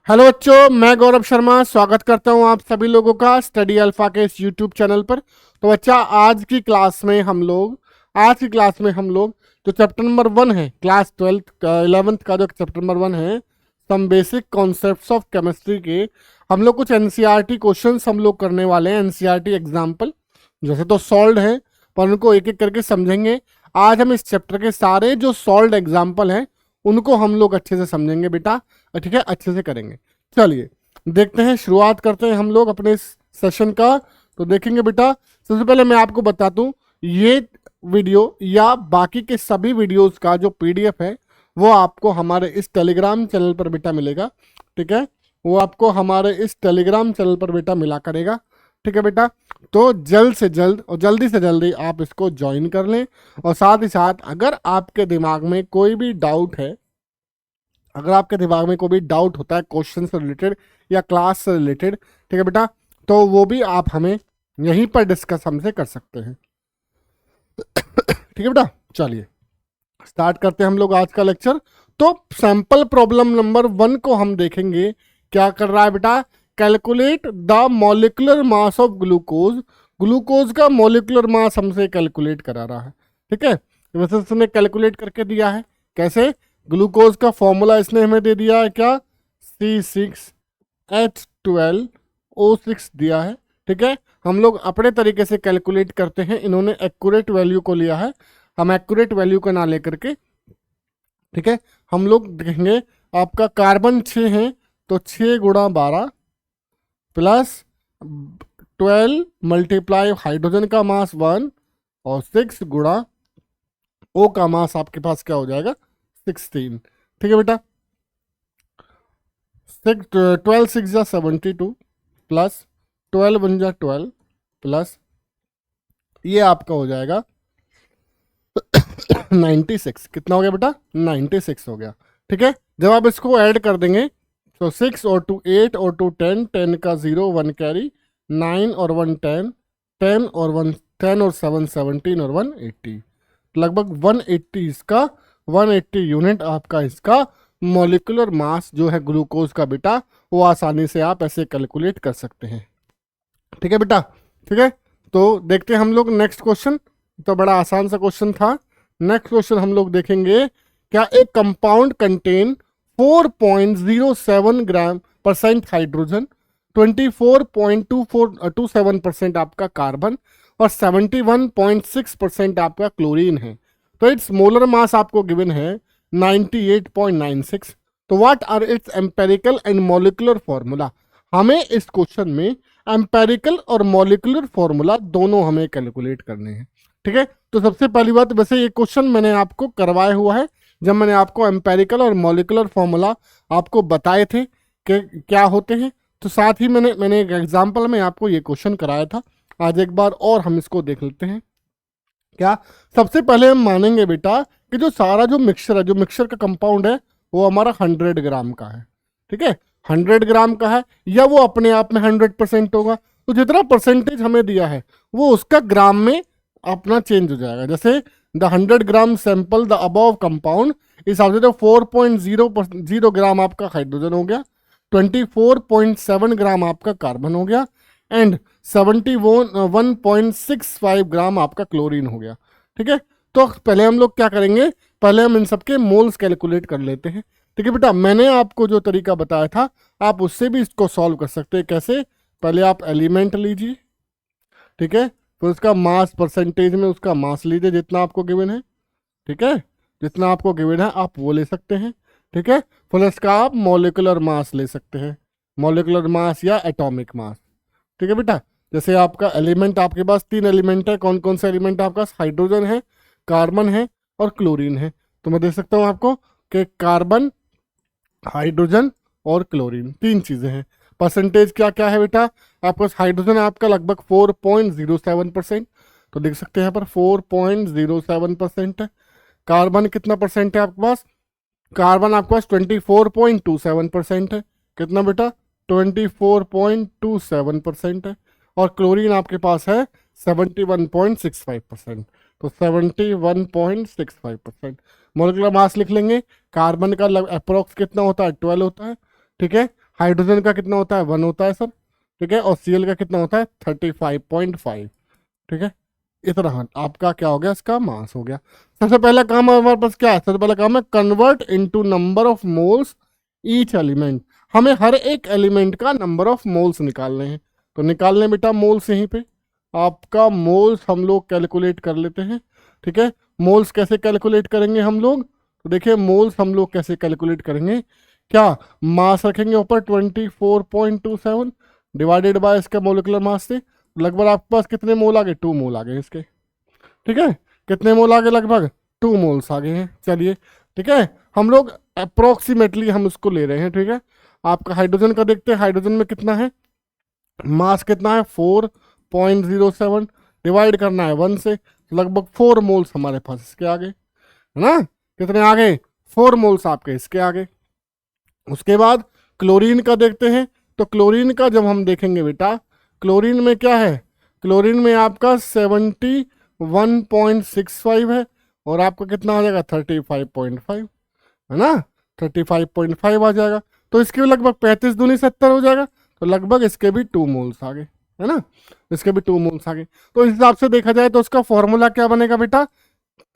Hello बच्चों, मैं गौरव शर्मा स्वागत करता हूं आप सभी लोगों का स्टडी अल्फा के इस यूट्यूब चैनल पर। तो बच्चा आज की क्लास में हम लोग जो चैप्टर नंबर 1 है, क्लास 11th का जो चैप्टर नंबर 1 है, some basic concepts of chemistry के हम लोग कुछ एनसीईआरटी क्वेश्चंस हम लोग करने वाले हैं। एनसीईआरटी एग्जाम्पल जैसे तो सॉल्व है, पर उनको एक एक करके समझेंगे। आज हम इस चैप्टर के सारे जो सॉल्व एग्जाम्पल हैं उनको हम लोग अच्छे से समझेंगे बेटा, ठीक है, अच्छे से करेंगे। चलिए देखते हैं, शुरुआत करते हैं हम लोग अपने इस सेशन का। तो देखेंगे बेटा, सबसे पहले मैं आपको बता दूं, ये वीडियो या बाकी के सभी वीडियोस का जो पीडीएफ है वो आपको हमारे इस टेलीग्राम चैनल पर बेटा मिलेगा। ठीक है, वो आपको हमारे इस टेलीग्राम चैनल पर बेटा मिला करेगा। ठीक है बेटा, तो जल्द से जल्द और जल्दी से जल्दी आप इसको ज्वाइन कर लें। और साथ ही साथ अगर आपके दिमाग में कोई भी डाउट है, अगर आपके दिमाग में कोई भी डाउट होता है क्वेश्चन से रिलेटेड या क्लास से रिलेटेड, ठीक है बेटा, तो वो भी आप हमें यहीं पर डिस्कस हमसे कर सकते हैं। ठीक है बेटा, चलिए स्टार्ट करते हैं हम लोग आज का लेक्चर। तो सैंपल प्रॉब्लम नंबर 1 को हम देखेंगे। क्या कर रहा है बेटा? Calculate the molecular mass of glucose. Glucose का मॉलिक्यूलर मास हमसे कैलकुलेट करा रहा है। ठीक है, वैसे उसने कैलकुलेट करके दिया है। कैसे? ग्लूकोज का फॉर्मूला इसने हमें दे दिया है, क्या? C6H12O6 दिया है। ठीक है, हम लोग अपने तरीके से कैलकुलेट करते हैं, इन्होंने एक्यूरेट वैल्यू को लिया है, हम एक्यूरेट वैल्यू को ना लेकर के, ठीक है, हम लोग देखेंगे। आपका कार्बन 6 है तो 6 गुणा 12 प्लस 12 मल्टीप्लाई हाइड्रोजन का मास 1 और 6 गुणा ओ का मास आपके पास क्या हो जाएगा? 16। ठीक है बेटा, 12 6 जा 72 प्लस 12 1 जा 12 प्लस ये आपका हो जाएगा 96। कितना हो गया बेटा? 96 हो गया। ठीक है, जब आप इसको ऐड कर देंगे तो 6 और 2 8 और 2 10, 10 का 0 1 कैरी, 9 और 1 10, 10 और 1 10 और 7 17 और 1 80, लगभग 180 इसका 180 यूनिट आपका इसका मॉलिक्यूलर मास जो है ग्लूकोज का बेटा, वो आसानी से आप ऐसे कैलकुलेट कर सकते हैं। ठीक है बेटा, ठीक है, तो देखते हैं हम लोग नेक्स्ट क्वेश्चन। तो बड़ा आसान सा क्वेश्चन था। नेक्स्ट क्वेश्चन हम लोग देखेंगे। क्या एक कंपाउंड कंटेन 4.07 ग्राम परसेंट हाइड्रोजन, 24.27% आपका कार्बन और 71.6% आपका क्लोरीन है। तो इट्स मोलर मास आपको गिवन है 98.96। तो what are its empirical and molecular formula? हमें इस क्वेश्चन में एम्पेरिकल और मॉलिक्यूलर फॉर्मूला दोनों हमें कैलकुलेट करने हैं। ठीक है, तो सबसे पहली बात, वैसे ये क्वेश्चन मैंने आपको करवाया हुआ है जब मैंने आपको एम्पेरिकल और मॉलिक्यूलर फॉर्मूला आपको बताए थे कि क्या होते हैं। तो साथ ही मैंने एक एग्जाम्पल में आपको ये क्वेश्चन कराया था। आज एक बार और हम इसको देख लेते हैं। क्या? सबसे पहले हम मानेंगे बेटा कि जो सारा जो मिक्सचर है, जो मिक्सचर का कंपाउंड है, वो हमारा 100 ग्राम का है। ठीक है, 100 ग्राम का है या वो अपने आप में 100% होगा। तो जितना परसेंटेज हमें दिया है वो उसका ग्राम में अपना चेंज हो जाएगा। जैसे the 100 gram sample the above compound, इस हिसाब से तो 4.0 ग्राम आपका हाइड्रोजन हो गया, 24.7 ग्राम आपका कार्बन हो गया एंड 71.65 ग्राम आपका क्लोरीन हो गया। ठीक है, तो पहले हम लोग क्या करेंगे, पहले हम इन सबके मोल्स कैलकुलेट कर लेते हैं। ठीक है बेटा, मैंने आपको जो तरीका बताया था आप उससे भी इसको सॉल्व कर सकते हैं। कैसे? पहले आप एलिमेंट लीजिए, ठीक है, फिर उसका मास परसेंटेज में उसका मास लीजिए जितना आपको गिवन है। ठीक है, जितना आपको गिवन है आप वो ले सकते हैं। ठीक है, फिर इसका आप मॉलिक्यूलर मास ले सकते हैं, मॉलिक्यूलर मास या एटॉमिक मास। ठीक है बेटा, जैसे आपका एलिमेंट, आपके पास 3 एलिमेंट है। कौन कौन से एलिमेंट है आपके पास? हाइड्रोजन है, कार्बन है और क्लोरीन है। तो मैं दे सकता हूँ आपको कि कार्बन, हाइड्रोजन और क्लोरीन 3 चीज़ें हैं। परसेंटेज क्या क्या है बेटा? आपके पास हाइड्रोजन है आपका लगभग 4.07%, तो देख सकते हैं यहाँ पर 4.07% है। कार्बन कितना परसेंट है आपके पास? कार्बन आपके पास 24.27% है। कितना बेटा? 24.27% है। और क्लोरीन आपके पास है 71.65%, तो 71.65%। मोलिकुलर मास लिख लेंगे। कार्बन का अप्रोक्स कितना होता है? 12 होता है। ठीक है, हाइड्रोजन का कितना होता है 1 होता है सर, ठीक है, और Cl का कितना होता है 35.5, ठीक है। इतना आपका क्या हो गया, इसका मास हो गया। सबसे पहला काम हमारे पास क्या है, सबसे पहला काम है convert into number of moles each element. हमें हर एक एलिमेंट का नंबर ऑफ मोल्स निकालने हैं, तो निकाल लें बेटा मोल्स। यहीं पे आपका मोल्स हम लोग कैलकुलेट कर लेते हैं, ठीक है। मोल्स कैसे कैलकुलेट करेंगे हम लोग, तो देखिए मोल्स हम लोग कैसे कैलकुलेट करेंगे, क्या मास रखेंगे ऊपर 24.27 डिवाइडेड बाय इसका मोलिकुलर मास से, लगभग आपके पास कितने मोल आ गए, 2 मोल आ गए इसके, ठीक है। कितने मोल आ गए, लगभग 2 मोल्स आ गए हैं। चलिए ठीक है, हम लोग अप्रोक्सीमेटली हम इसको ले रहे हैं, ठीक है। आपका हाइड्रोजन का देखते हैं, हाइड्रोजन में कितना है, मास कितना है 4.07, डिवाइड करना है 1 से, लगभग 4 मोल्स हमारे पास इसके आगे, है ना। कितने आ गए, 4 मोल्स आपके इसके आगे। उसके बाद क्लोरीन का देखते हैं, तो क्लोरीन का जब हम देखेंगे बेटा, क्लोरीन में क्या है, क्लोरीन में आपका 71.65 है, और आपका कितना आ जाएगा 35.5, है ना, 35.5 आ जाएगा। तो इसके भी लगभग 35 दूनी 70 हो जाएगा, तो लगभग इसके भी 2 मोल्स आ गए, है ना, इसके भी 2 मोल्स आ गए। तो इस हिसाब से देखा जाए तो उसका फॉर्मूला क्या बनेगा बेटा,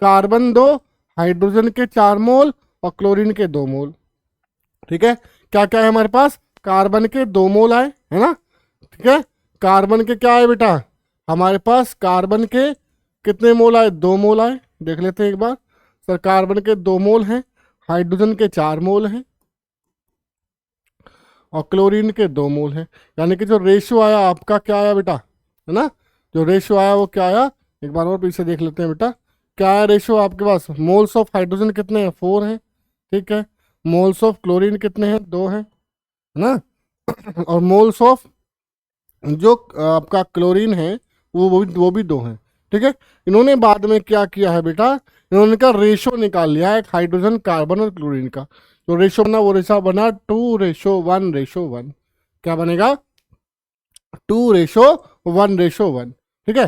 कार्बन 2, हाइड्रोजन के 4 मोल और क्लोरीन के 2 मोल, ठीक है। क्या क्या है हमारे पास, कार्बन के 2 मोल आए, है ना, ठीक है। कार्बन के क्या आए बेटा, हमारे पास कार्बन के कितने मोल आए, 2 मोल आए, देख लेते हैं एक बार। सर कार्बन के 2 मोल हैं, हाइड्रोजन के 4 मोल हैं, और क्लोरीन के 2 मोल हैं। यानी कि जो रेशियो आया आपका क्या आया बेटा, है ना, जो रेशियो आया वो क्या आया, एक बार और पीछे देख लेते हैं बेटा, क्या आया रेशियो आपके पास, मोल्स ऑफ हाइड्रोजन कितने हैं 4 हैं, ठीक है। मोल्स ऑफ क्लोरीन कितने हैं 2 हैं, है ना, और मोल्स ऑफ जो आपका क्लोरीन है वो भी 2 हैं, ठीक है। इन्होंने बाद में क्या किया है बेटा, इन्होंने का रेशो निकाल लिया है हाइड्रोजन कार्बन और क्लोरीन का, जो रेशो बना वो रेशो बना 2:1:1, क्या बनेगा 2:1:1, ठीक है,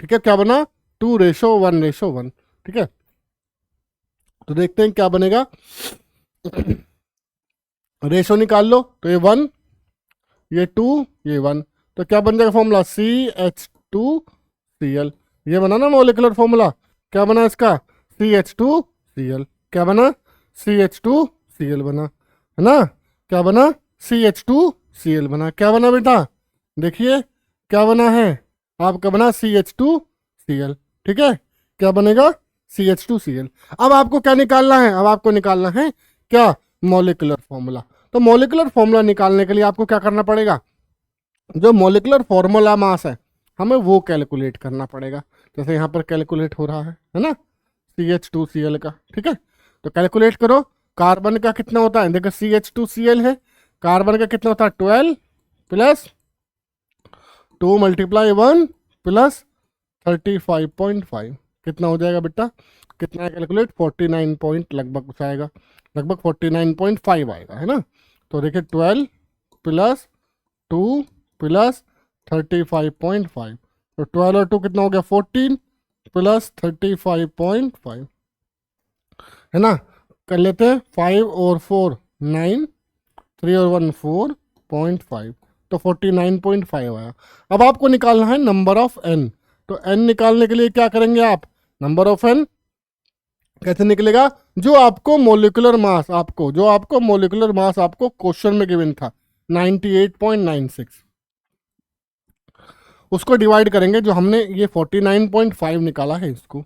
ठीक है, क्या बना 2:1:1, ठीक है। तो देखते हैं क्या बनेगा, रेशो निकाल लो, तो ये 1, ये 2, ये 1, तो क्या बन जाएगा फॉर्मूला CH2Cl, ये बना ना मोलिकुलर फॉर्मूला, क्या बना इसका CH2Cl, क्या बना CH2Cl बना, है ना, क्या बना CH2Cl बना, क्या बना बेटा, देखिए क्या बना है आपका, बना CH2Cl, ठीक है, क्या बनेगा CH2Cl। अब आपको क्या निकालना है, अब आपको निकालना है क्या, मोलिकुलर फॉर्मूला। तो मोलिकुलर फॉर्मूला निकालने के लिए आपको क्या करना पड़ेगा, जो मोलिकुलर फॉर्मूला मास है हमें वो कैलकुलेट करना पड़ेगा, जैसे यहाँ पर कैलकुलेट हो रहा है ना, CH2Cl का, ठीक है। तो कैलकुलेट करो, कार्बन का कितना होता है, देखो CH2Cl है, कार्बन का कितना होता है 12 प्लस 2 × 1 प्लस 35.5, कितना हो जाएगा बेटा, कितना कैलकुलेट 49 पॉइंट लगभग कुछ आएगा, लगभग 49.5 आएगा, है ना। तो देखिए 12 प्लस 2 प्लस 35.5, तो 12 और 2 कितना हो गया 14 प्लस 35.5, है ना। कर लेते हैं 5 और 4 9, 3 और 1 4.5, तो 49.5 आया। अब आपको निकालना है नंबर ऑफ n, तो n निकालने के लिए क्या करेंगे आप, नंबर ऑफ n कैसे निकलेगा, जो आपको मोलिकुलर मास आपको, जो आपको मोलिकुलर मास आपको क्वेश्चन में गिवन था 98.96, उसको डिवाइड करेंगे, जो हमने ये 49.5 निकाला है, इसको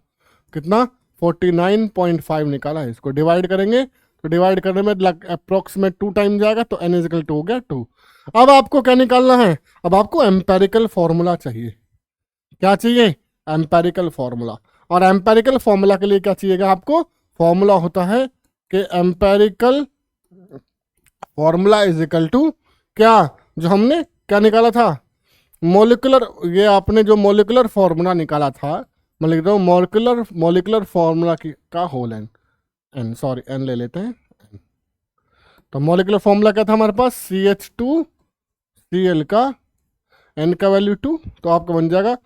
कितना 49.5 निकाला है, इसको डिवाइड करेंगे, तो डिवाइड करने में अप्रोक्सीमेट 2 टाइम जाएगा, तो n इक्वल टू हो गया 2। अब आपको क्या निकालना है, अब आपको एम्पेरिकल फॉर्मूला चाहिए, क्या चाहिए एम्पेरिकल फॉर्मूला, और एम्पेरिकल फॉर्मूला के लिए क्या चाहिएगा आपको, फॉर्मूला होता है कि empirical formula is equal to क्या, जो हमने क्या निकाला था मोलिकुलर, ये आपने जो मोलिकुलर फॉर्मूला निकाला था, मैं लिख रहा हूँ मोलिकुलर फॉर्मूला की का होल एन सॉरी एन ले लेते हैं, तो मोलिकुलर फॉर्मूला क्या था हमारे पास CH2Cl का n का वैल्यू 2, तो आपका बन जाएगा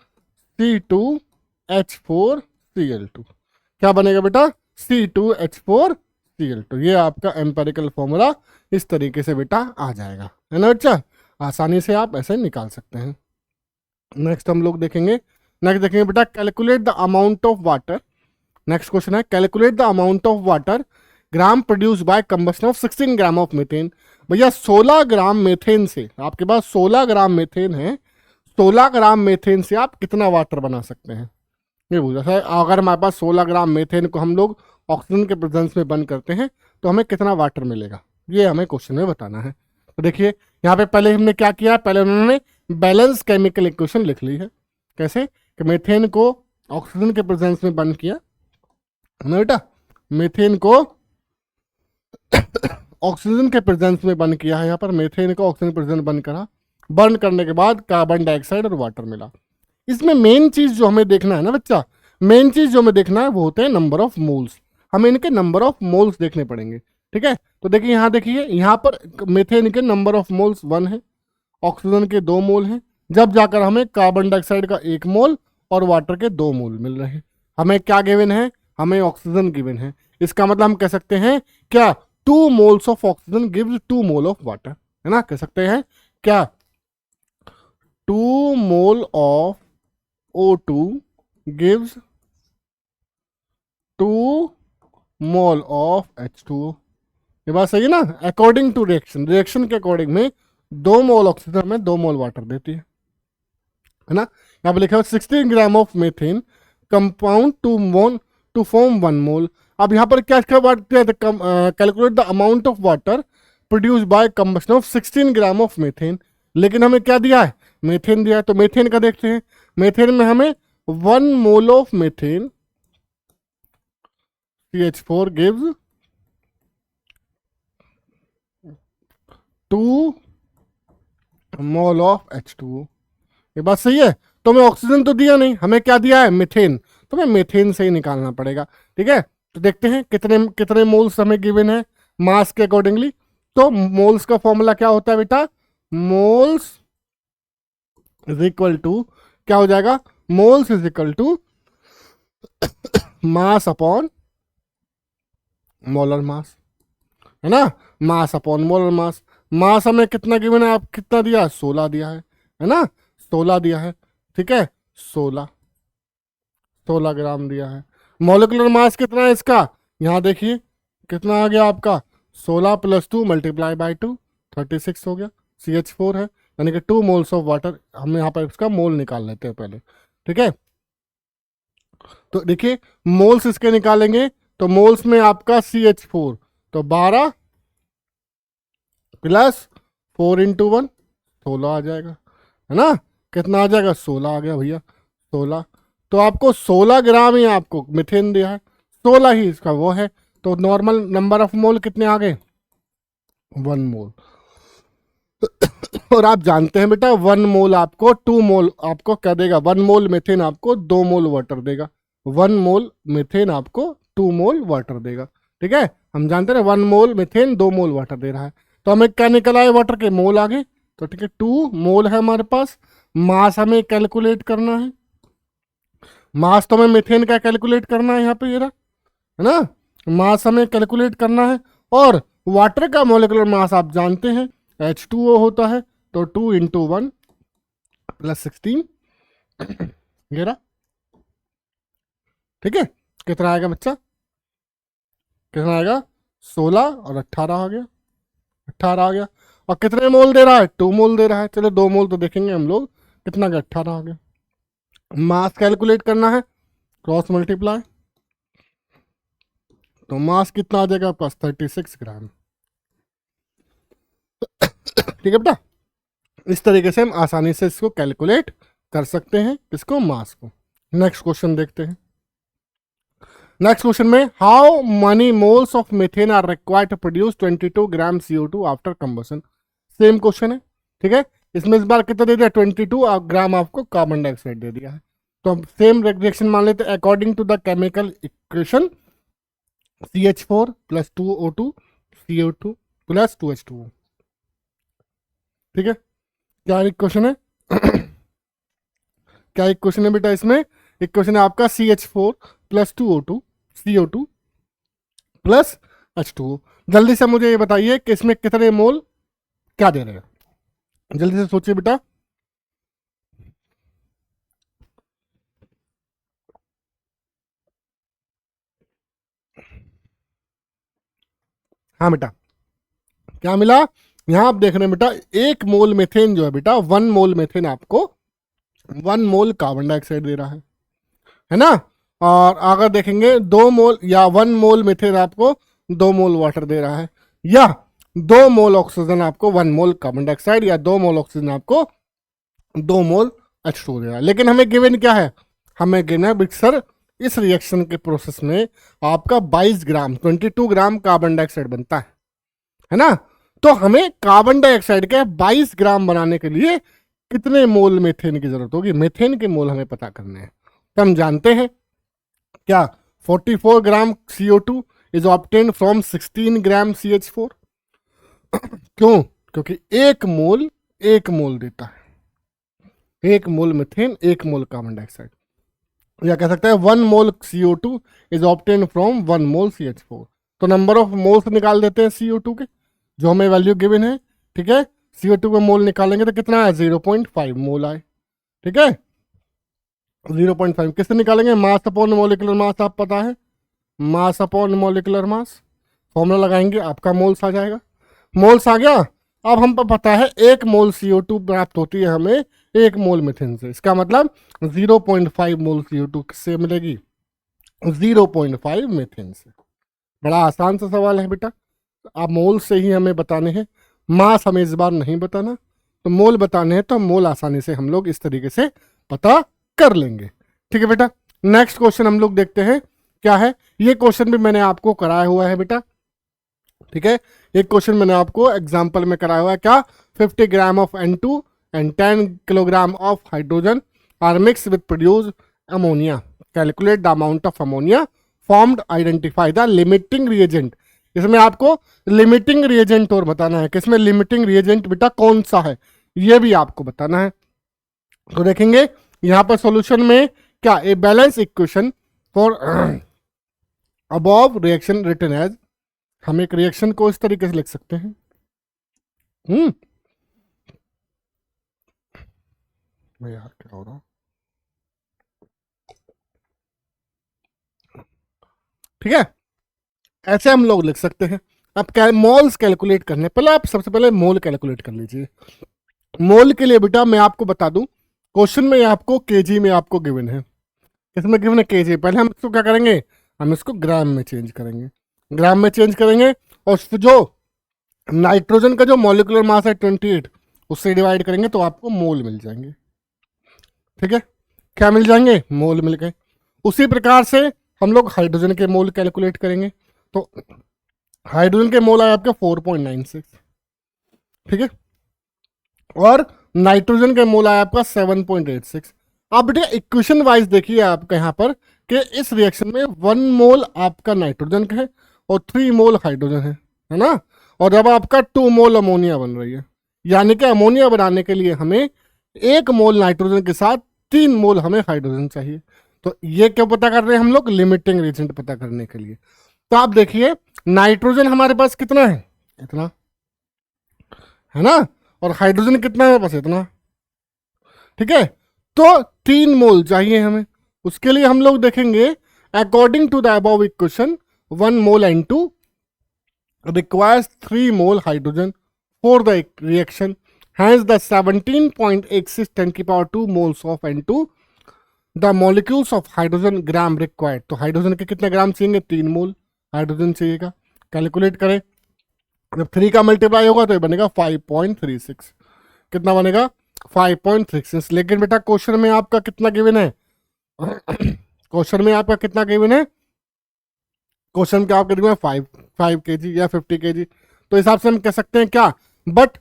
C2H4Cl2, क्या बनेगा बेटा C2H4 Cl2। ये आपका एम्पेरिकल फॉर्मूला इस तरीके से बेटा आ जाएगा, है ना बच्चा। आसानी से आप ऐसे निकाल सकते हैं। नेक्स्ट हम लोग देखेंगे, नेक्स्ट देखेंगे बेटा calculate the amount of water. Next question है calculate the amount of water gram produce by combustion of 16 gram of methane. भैया 16 ग्राम मीथेन से, आपके पास 16 ग्राम मीथेन है, 16 ग्राम मीथेन से आप कितना वाटर बना सकते हैं, ये पूछा है। अगर हमारे पास 16 ग्राम मीथेन को हम लोग ऑक्सीजन के प्रेजेंस में बंद करते हैं तो हमें कितना वाटर मिलेगा, ये हमें क्वेश्चन में बताना है। तो देखिए यहाँ पे पहले हमने क्या किया, पहले उन्होंने बैलेंस केमिकल इक्वेशन लिख ली है। कैसे कि मीथेन को ऑक्सीजन के प्रेजेंस में बंद किया ना बेटा, मीथेन को ऑक्सीजन के प्रेजेंस में बंद किया है, यहाँ पर मीथेन को ऑक्सीजन प्रेजेंस बंद करा, बर्न करने के बाद कार्बन डाइऑक्साइड और वाटर मिला। इसमें मेन चीज जो हमें देखना है ना बच्चा, मेन चीज जो हमें देखना है वो होते हैं नंबर ऑफ मोल्स। हमें इनके नंबर ऑफ मोल्स देखने पड़ेंगे, ठीक है। तो देखिए यहाँ देखिए, यहाँ पर मीथेन के नंबर ऑफ मोल्स 1 है, ऑक्सीजन के 2 मोल हैं, जब जाकर हमें कार्बन डाइऑक्साइड का 1 मोल और वाटर के 2 मोल मिल रहे हैं। हमें क्या गिवन है, हमें ऑक्सीजन गिवन है। इसका मतलब हम कह सकते हैं क्या 2 moles of oxygen gives 2 mole of water, है ना, कह सकते हैं क्या 2 mole of O2 gives 2 mole of H2O। ये बात सही है ना, अकॉर्डिंग टू रिएक्शन, रिएक्शन के अकॉर्डिंग में 2 मोल ऑक्सीजन में 2 मोल वाटर देती है ना। यहाँ पे लिखा है 16 gram of methane compound to form 1 mole. अब यहाँ पर क्या calculate the amount of water produce by combustion of 16 gram of methane. लेकिन हमें क्या दिया है, मीथेन दिया है, तो मीथेन का देखते हैं। मीथेन में हमें 1 mole of methane CH4 gives 2 mole of H2O। ये बात सही है। तो हमें ऑक्सीजन तो दिया नहीं, हमें क्या दिया है, मीथेन, तो हमें मीथेन से ही निकालना पड़ेगा, ठीक है। तो देखते हैं कितने कितने मोल्स हमें गिवन है मास के अकॉर्डिंगली। तो मोल्स का फॉर्मूला क्या होता है बेटा, मोल्स इज इक्वल टू क्या हो जाएगा, moles is equal to mass upon molar mass, है ना, मास अपॉन मोलर मास। मास हमें कितना गिवन है, आप कितना दिया, 16 दिया है ना, 16 दिया है, ठीक है, 16 ग्राम दिया है। मॉलिक्यूलर मास कितना है इसका, यहाँ देखिए कितना आ गया आपका, 16 + 2 मल्टीप्लाई बाई 2 36 हो गया। CH4 है, यानी कि 2 मोल्स ऑफ वाटर। हम यहाँ पर इसका मोल निकाल लेते हैं पहले, ठीक है। तो देखिए मोल्स इसके निकालेंगे, तो मोल्स में आपका CH4, तो 12 + 4 × 1 16 आ जाएगा, है ना, कितना आ जाएगा, 16 आ गया भैया, 16। तो आपको 16 ग्राम ही आपको मीथेन दिया है, 16 ही इसका वो है। तो नॉर्मल नंबर ऑफ मोल कितने आ गए, 1 मोल। और आप जानते हैं बेटा 1 मोल आपको 2 मोल आपको क्या देगा, 1 मोल मीथेन आपको 2 मोल वाटर देगा, 1 मोल मीथेन आपको 2 मोल वाटर देगा, ठीक है। हम जानते हैं 1 मोल मीथेन 2 मोल वाटर दे रहा है। तो हमें क्या निकल आए, वाटर के मोल आ गए, तो ठीक है 2 मोल है हमारे पास। मास हमें कैलकुलेट करना है, मास तो हमें मीथेन का कैलकुलेट करना है, यहाँ पे ये रहा, है ना, मास हमें कैलकुलेट करना है। और वाटर का मोलिकुलर मास आप जानते हैं H2O होता है, तो 2 × 1 + 16 ये रहा, ठीक है। कितना आएगा बच्चा, कितना आएगा, 16 और 18 आ गया, 18 आ गया। और कितने मोल दे रहा है, 2 मोल दे रहा है। चलो 2 मोल तो देखेंगे हम लोग, कितना गया, 18 आ गया। मास कैलकुलेट करना है, क्रॉस मल्टीप्लाई, तो मास कितना आ जाएगा आपका, 36 ग्राम, ठीक है बेटा। इस तरीके से हम आसानी से इसको कैलकुलेट कर सकते हैं, इसको मास को। नेक्स्ट क्वेश्चन देखते हैं। नेक्स्ट क्वेश्चन में how many moles of methane are required to produce 22 gram CO2 after combustion. Same question है, ठीक है। इसमें इस बार कितना दे दिया, 22 ग्राम आपको कार्बन डाइऑक्साइड दे दिया है। तो हम सेम रिएक्शन मान लेते हैं, according to the chemical equation CH4 + 2O2 CO2 + 2H2O, ठीक है। क्या इक्वेशन है क्या इक्वेशन है बेटा, इसमें इक्वेशन है आपका CH4 + 2O2 CO2 + H2O। जल्दी से मुझे ये बताइए कि इसमें कितने मोल क्या दे रहे हैं, जल्दी से सोचिए बेटा। हाँ बेटा, क्या मिला? यहां आप देख रहे हैं बेटा, 1 मोल मेथेन जो है बेटा, 1 मोल मेथेन आपको 1 मोल कार्बन डाइऑक्साइड दे रहा है ना। और अगर देखेंगे 2 मोल या 1 मोल मेथेन आपको 2 मोल वाटर दे रहा है, या 2 मोल ऑक्सीजन आपको 1 मोल कार्बन डाइऑक्साइड, या 2 मोल ऑक्सीजन आपको 2 मोल H2O दे रहा है। लेकिन हमें गिवन क्या है? हमें गिवन है सर इस रिएक्शन के प्रोसेस में आपका 22 ग्राम 22 ग्राम कार्बन डाइऑक्साइड बनता है ना। तो हमें कार्बन डाइऑक्साइड के 22 ग्राम बनाने के लिए कितने मोल मेथेन की जरूरत होगी? मेथेन के मोल हमें पता करने हैं। तो हम जानते हैं क्या, 44 ग्राम CO2 is obtain from 16 gram CH4। क्यों? क्योंकि 1 मोल देता है, 1 मोल मेथेन 1 मोल कार्बन डाइऑक्साइड, या कह सकते हैं 1 मोल CO2 is obtain from 1 mole CH4। तो नंबर ऑफ मोल्स निकाल देते हैं CO2 के, जो हमें वैल्यू गिवन है। ठीक है, CO2 का मोल निकालेंगे तो कितना है? 0.5 मोल आए। ठीक है, 0.5 किससे निकालेंगे? मास अपॉन मोलिकुलर मास, आप पता है, mass upon molecular mass. Formula लगाएंगे, आपका मोल्स आ जाएगा। मोल्स आ गया। अब हम पर पता है 1 मोल CO2 प्राप्त होती है हमें 1 मोल मीथेन से। इसका मतलब 0.5 मोल CO2 किससे मिलेगी? 0.5 मीथेन से। बड़ा आसान सा सवाल है बेटा, आप मोल से ही हमें बताने हैं, मास हमें इस बार नहीं बताना। तो मोल बताने हैं तो मोल आसानी से हम लोग इस तरीके से पता कर लेंगे। ठीक है बेटा, नेक्स्ट क्वेश्चन हम लोग देखते हैं क्या है। ये क्वेश्चन भी मैंने आपको कराया हुआ है बेटा। ठीक है, एक क्वेश्चन मैंने आपको एग्जाम्पल में कराया हुआ है क्या, 50 gram of N2 and 10 kilogram of hydrogen are mix with produce ammonia, calculate the amount of ammonia formed, identify the limiting reagent. इसमें आपको लिमिटिंग रिएजेंट और बताना है कि इसमें लिमिटिंग रिएजेंट बेटा कौन सा है, ये भी आपको बताना है। तो देखेंगे यहां पर सॉल्यूशन में क्या, a balance equation for above reaction written as, हम एक रिएक्शन को इस तरीके से लिख सकते हैं। यार क्या हो रहा, ठीक है, ऐसे हम लोग लिख सकते हैं। अब क्या, मोल्स कैलकुलेट करने, पहले आप सबसे पहले मोल कैलकुलेट कर लीजिए। मोल के लिए बेटा मैं आपको बता दूं, क्वेश्चन में आपको केजी में आपको गिवन है, इसमें गिवन है केजी। पहले हम इसको क्या करेंगे, हम इसको ग्राम में चेंज करेंगे, ग्राम में चेंज करेंगे, और जो नाइट्रोजन का जो मॉलिक्यूलर मास है 28, उससे डिवाइड करेंगे तो आपको मोल मिल जाएंगे। ठीक है, क्या मिल जाएंगे? मोल मिल गए। उसी प्रकार से हम लोग हाइड्रोजन के मोल कैलकुलेट करेंगे, तो हाइड्रोजन के मोल आए आपके 4.96। ठीक है, और नाइट्रोजन के मोल आया आपका 7.86। आप बेटा इक्वेशन वाइज देखिए आपका यहाँ पर कि इस रिएक्शन में 1 मोल आपका नाइट्रोजन का है और 3 मोल हाइड्रोजन है ना। और जब आपका 2 मोल अमोनिया बन रही है, यानी कि अमोनिया बनाने के लिए हमें 1 मोल नाइट्रोजन के साथ 3 मोल हमें हाइड्रोजन चाहिए। तो ये क्यों पता कर रहे हैं हम लोग? लिमिटिंग रिएजेंट पता करने के लिए। तो आप देखिए नाइट्रोजन हमारे पास कितना है? इतना है ना, और हाइड्रोजन कितना है? बस इतना। ठीक है, तो 3 मोल चाहिए हमें। उसके लिए हम लोग देखेंगे according to the above equation 1 mole N2 requires 3 mole hydrogen for the reaction, hence the 17.86 10⁻² moles of N2 the molecules of hydrogen gram required. तो हाइड्रोजन के कितने ग्राम चाहिए? 3 मोल हाइड्रोजन चाहिएगा। कैलकुलेट करें, जब 3 का मल्टीप्लाई होगा तो ये बनेगा 5.36। कितना बनेगा? 5.36। लेकिन बेटा क्वेश्चन में आपका कितना गिवन है? क्वेश्चन में आपका कितना गिवन है? क्वेश्चन क्या आपका गिवन है? 5 kg या 50 kg। तो हिसाब से हम कह सकते हैं क्या, but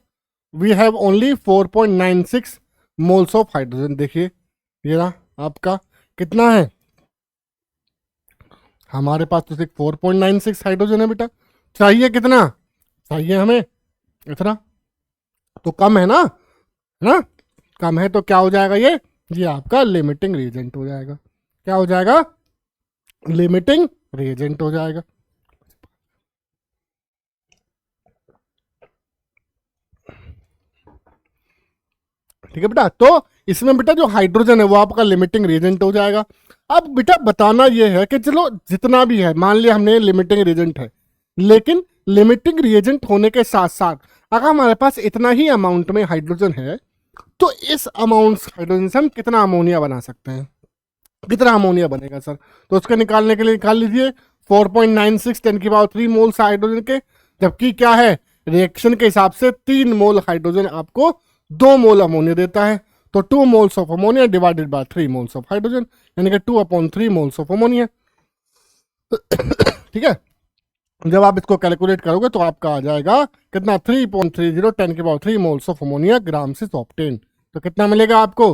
we have only 4.96 moles of hydrogen. देखिए ये रहा आपका, कितना है हमारे पास? तो सिर्फ 4.96 हाइड्रोजन है बेटा। चाहिए कितना? चाहिए हमें इतना। तो कम है ना, कम है, तो क्या हो जाएगा? ये आपका लिमिटिंग रिएजेंट हो जाएगा। क्या हो जाएगा? लिमिटिंग रिएजेंट हो जाएगा। ठीक है बेटा। तो इसमें बेटा जो हाइड्रोजन है वो आपका लिमिटिंग रिएजेंट हो जाएगा। अब बेटा बताना ये है कि चलो जितना भी है, मान लिया हमने लिमिटिंग रिएजेंट है, लेकिन लिमिटिंग रिएजेंट होने के साथ साथ अगर हमारे पास इतना ही अमाउंट में हाइड्रोजन है तो इस अमाउंट हाइड्रोजन से हम कितना अमोनिया बना सकते हैं, कितना अमोनिया बनेगा सर। तो उसके निकालने के लिए निकाल लीजिए 4.96 10³ मोल्स हाइड्रोजन के, जबकि क्या है रिएक्शन के हिसाब से 3 मोल हाइड्रोजन आपको 2 मोल अमोनिया देता है। तो 2 moles of ammonia divided by 3 moles of hydrogen, यानी कि 2/3 मोल्स ऑफ अमोनिया। ठीक है, जब आप इसको कैलकुलेट करोगे तो आपका आ जाएगा कितना 3.30 10³ मोल्स ऑफ अमोनिया ग्राम से ऑब्टेन। तो कितना मिलेगा आपको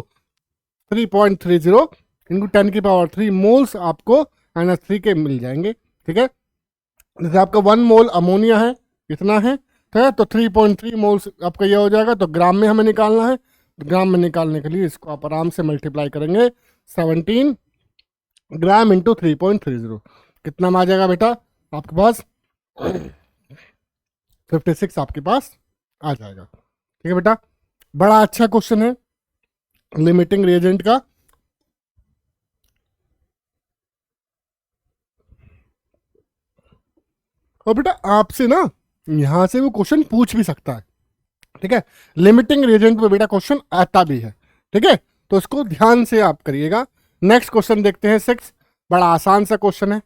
3.30 इंटू 10³ मोल्स आपको NH3 के मिल जाएंगे। ठीक है, जैसे आपका 1 मोल अमोनिया है इतना है, ठीक है, तो 3.3 मोल्स आपका ये हो जाएगा। तो ग्राम में हमें निकालना है, ग्राम में निकालने के लिए इसको आप आराम से मल्टीप्लाई करेंगे 17 ग्राम इंटू 3.30, कितना में आ जाएगा बेटा आपके पास 56 आपके पास आ जाएगा। ठीक है बेटा, बड़ा अच्छा क्वेश्चन है लिमिटिंग रिएजेंट का। और बेटा आपसे ना यहां से वो क्वेश्चन पूछ भी सकता है। ठीक है, लिमिटिंग रिएजेंट पे बेटा क्वेश्चन आता भी है। ठीक है, तो इसको ध्यान से आप करिएगा। नेक्स्ट क्वेश्चन देखते हैं 6, बड़ा आसान सा क्वेश्चन है,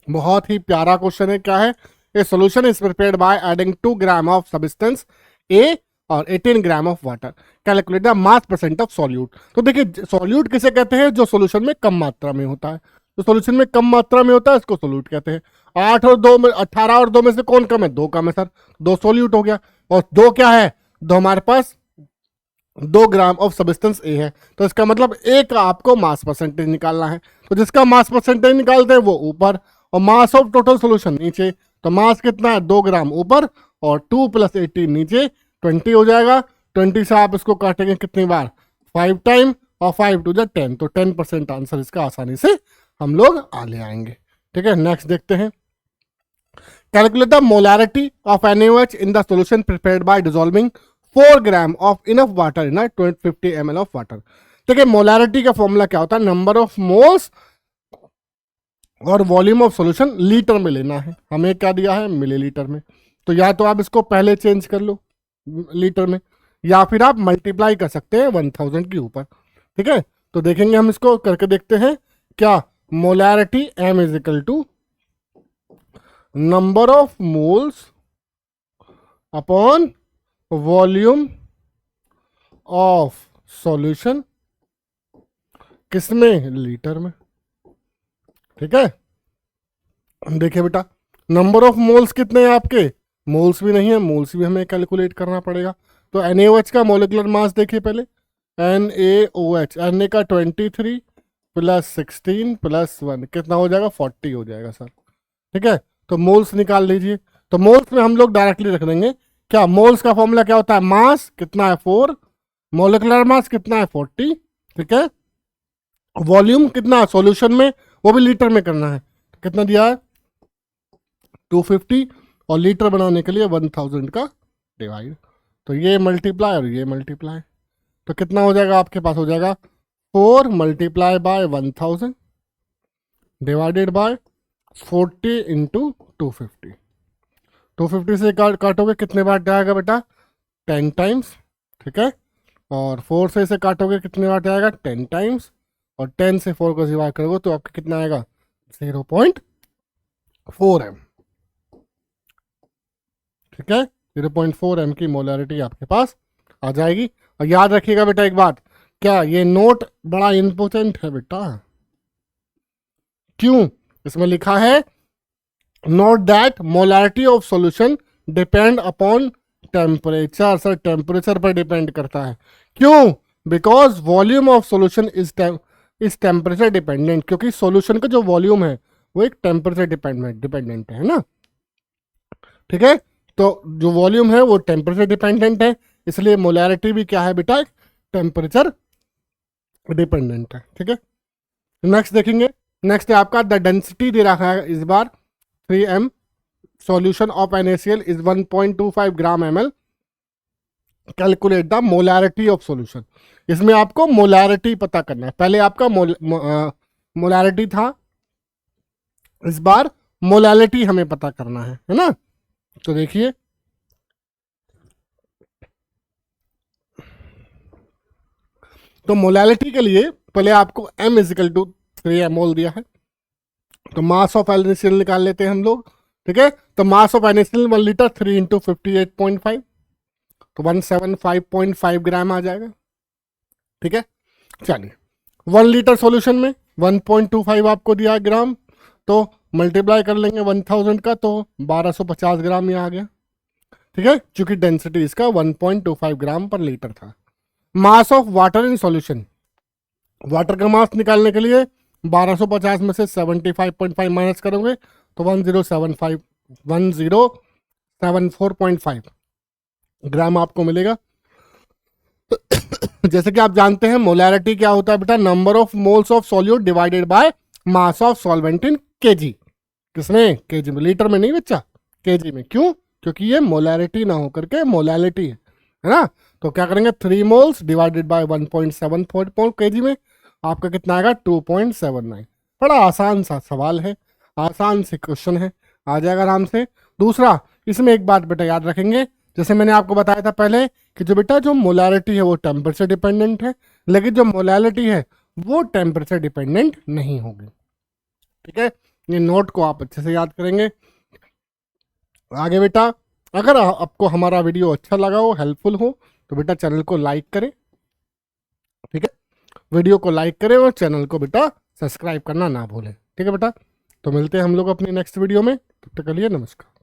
बहुत ही प्यारा क्वेश्चन है। क्या है, a solution is prepared by adding 2 gram of substance A और 18 gram of water, calculate the mass percent of solute. तो देखिए सॉल्यूट किसे कहते हैं, जो सॉल्यूशन में कम मात्रा में होता है। तो सॉल्यूशन में कम मात्रा में होता है इसको सॉल्यूट कहते हैं। 8 और 2 में 18 और 2 में से कौन कम है, 2 कम है सर, 2 सॉल्यूट हो गया। और 2 क्या है, 2 हमारे पास 2 ग्राम ऑफ सब्सटेंस ए है, तो इसका मतलब ए का आपको मास परसेंटेज निकालना है। तो जिसका मास परसेंटेज निकालते हैं वो ऊपर, और मास ऑफ टोटल सॉल्यूशन नीचे। तो मास कितना है 2 ग्राम ऊपर और 2 + 18 नीचे 20 हो जाएगा। 20 से आप इसको काटेंगे कितनी बार 5 टाइम, और 5 × 10, तो 10% आंसर इसका आसानी से हम लोग ले आएंगे। ठीक है, नेक्स्ट देखते हैं, calculate the molarity of NaOH in the solution prepared by dissolving 4 gram of enough water in 50 ml of water. देखिए मोलैरिटी का फॉर्मूला क्या होता है, नंबर ऑफ मोल्स और वॉल्यूम ऑफ सॉल्यूशन लीटर में लेना है, हमें क्या दिया है मिलीलीटर में। तो या तो आप इसको पहले चेंज कर लो लीटर में, या फिर आप मल्टीप्लाई कर सकते हैं 1000 के ऊपर। ठीक है, तो देखेंगे हम इसको करके देखते हैं। क्या molarity M = number of moles upon volume of solution, किसमें, लीटर में। ठीक है, देखिए बेटा नंबर ऑफ मोल्स कितने हैं आपके, मोल्स भी नहीं है, मोल्स भी हमें कैलकुलेट करना पड़ेगा। तो NaOH का मोलिकुलर मास देखिए पहले, NaOH Na का 23 + 16 + 1 कितना हो जाएगा 40 हो जाएगा सर। ठीक है, तो मोल्स निकाल लीजिए। तो मोल्स में हम लोग डायरेक्टली रख देंगे। क्या मोल्स का फॉर्मूला क्या होता है, मास कितना है 4, मोलिकुलर मास कितना है 40। ठीक है, वॉल्यूम कितना सॉल्यूशन में, वो भी लीटर में करना है, कितना दिया है 250, और लीटर बनाने के लिए 1000 का डिवाइड, तो ये मल्टीप्लाई और ये मल्टीप्लाई, तो कितना हो जाएगा आपके पास, हो जाएगा 4 × 1000 डिवाइडेड बाय 40 × 250। 250 से काटोगे कितने बार जाएगा बेटा 10 टाइम्स। ठीक है, और 4 से इसे काटोगे कितने बार जाएगा 10 टाइम्स, और 10 से 4 को डिवाइड करोगे तो आपका कितना आएगा 0.4 m। ठीक है, 0.4 m की मोलैरिटी आपके पास आ जाएगी। और याद रखिएगा बेटा एक बात, क्या ये नोट बड़ा इंपॉर्टेंट है बेटा, क्यों, इसमें लिखा है note that molarity of solution depend upon temperature. Sir temperature पर डिपेंड करता है, क्यों, because volume of solution is temperature dependent, क्योंकि सॉल्यूशन का जो वॉल्यूम है वो एक टेम्परेचर डिपेंडेंट है ना। ठीक है, तो जो वॉल्यूम है वो टेम्परेचर डिपेंडेंट है, इसलिए मोलैरिटी भी क्या है बेटा टेम्परेचर डिपेंडेंट है। ठीक है, नेक्स्ट देखेंगे, नेक्स्ट है आपका द डेंसिटी दे रखा है इस बार 3m, solution of NaCl is 1.25 gram ml calculate the molarity of solution. इसमें आपको मोलैरिटी पता करना है, पहले आपका मोलैरिटी था, इस बार मोलैलिटी हमें पता करना है ना। तो देखिए तो मोलैलिटी के लिए पहले आपको m इजिकल टू 3 मोल दिया है, तो मास ऑफ एनएसएल निकाल लेते हैं हम लोग। ठीक है, तो mass of NSL 1 litre 3 into 58.5, तो 175.5 ग्राम आ जाएगा। ठीक है, चलिए 1 लीटर सॉल्यूशन में 1.25 आपको दिया है ग्राम, तो मल्टीप्लाई कर लेंगे 1000 का, तो 1250 ग्राम ये आ गया। ठीक है, चूंकि डेंसिटी इसका 1.25 ग्राम पर लीटर था। Mass of water in solution, water का मास निकालने के लिए 1250 में से 75.5 माइनस करोगे तो 1074.5 ग्राम आपको मिलेगा। जैसे कि आप जानते हैं मोलैरिटी क्या होता है बेटा, number of moles of solute divided by mass of solvent in KG. किसमें? केजी में, लीटर में नहीं बच्चा, केजी में। क्यों? क्योंकि ये मोलैरिटी ना होकर के मोलैलिटी है ना। तो क्या करेंगे, 3 मोल्स डिवाइडेड बाय 1.74 केजी में आपका कितना आएगा, 2.79। बड़ा आसान सा सवाल है, आसान से क्वेश्चन है, आ जाएगा आराम से। दूसरा, इसमें एक बात बेटा याद रखेंगे, जैसे मैंने आपको बताया था पहले कि जो बेटा जो मोलैरिटी है वो टेम्परेचर डिपेंडेंट है, लेकिन जो मोलैलिटी है वो टेम्परेचर डिपेंडेंट नहीं होगी। ठीक है, ये नोट को आप अच्छे से याद करेंगे। आगे बेटा, अगर आपको हमारा वीडियो अच्छा लगा हो, हेल्पफुल हो, तो बेटा चैनल को लाइक करें। ठीक है, वीडियो को लाइक करें और चैनल को बेटा सब्सक्राइब करना ना भूलें। ठीक है बेटा, तो मिलते हैं हम लोग अपनी नेक्स्ट वीडियो में, तब तक के लिए नमस्कार।